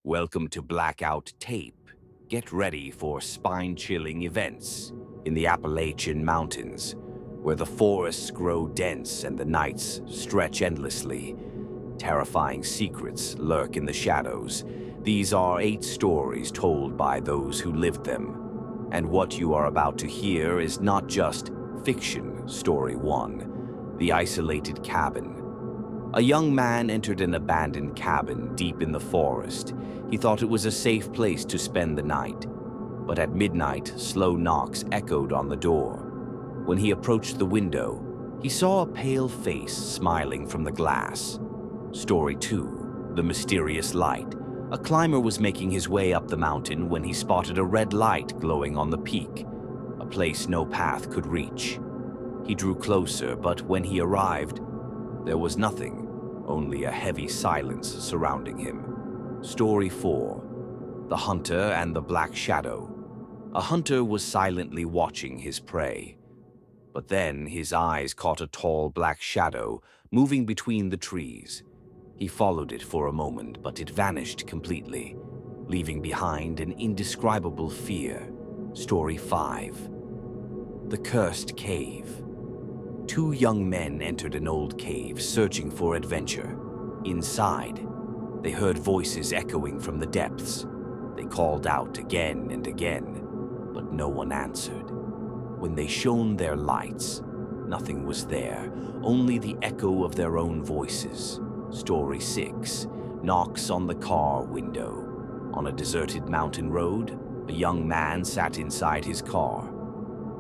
Welcome to Blackout Tape. Get ready for spine-chilling events in the Appalachian Mountains, where the forests grow dense and the nights stretch endlessly. Terrifying secrets lurk in the shadows. These are 8 stories told by those who lived them. And what you are about to hear is not just fiction. Story 1, The Isolated Cabin. A young man entered an abandoned cabin deep in the forest. He thought it was a safe place to spend the night. But at midnight, slow knocks echoed on the door. When he approached the window, he saw a pale face smiling from the glass. Story 2, The Mysterious Light. A climber was making his way up the mountain when he spotted a red light glowing on the peak, a place no path could reach. He drew closer, but when he arrived, there was nothing, only a heavy silence surrounding him. Story 4, The Hunter and the Black Shadow. A hunter was silently watching his prey. But then his eyes caught a tall black shadow moving between the trees. He followed it for a moment, but it vanished completely, leaving behind an indescribable fear. Story 5, The Cursed Cave. 2 young men entered an old cave, searching for adventure. Inside, they heard voices echoing from the depths. They called out again and again, but no one answered. When they shone their lights, nothing was there, only the echo of their own voices. Story 6, Knocks on the Car Window. On a deserted mountain road, a young man sat inside his car.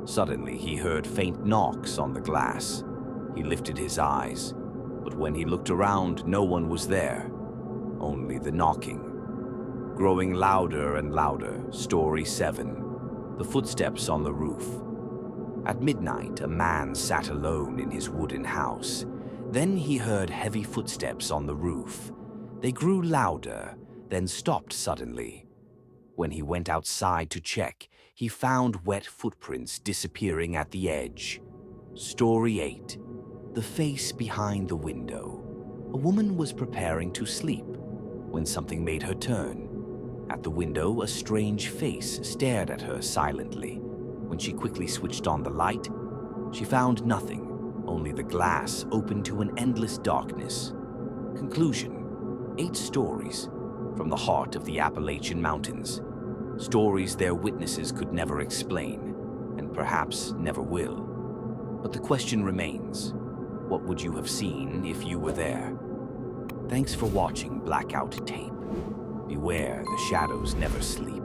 Suddenly, he heard faint knocks on the glass. He lifted his eyes, but when he looked around, no one was there, only the knocking. Growing louder and louder. Story 7, The Footsteps on the Roof. At midnight, a man sat alone in his wooden house. Then he heard heavy footsteps on the roof. They grew louder, then stopped suddenly. When he went outside to check, he found wet footprints disappearing at the edge. Story 8, The Face Behind the Window. A woman was preparing to sleep when something made her turn. At the window, a strange face stared at her silently. When she quickly switched on the light, she found nothing, only the glass open to an endless darkness. Conclusion: 8 stories from the heart of the Appalachian Mountains. Stories their witnesses could never explain, and perhaps never will. But the question remains, what would you have seen if you were there? Thanks for watching Blackout Tape. Beware, the shadows never sleep.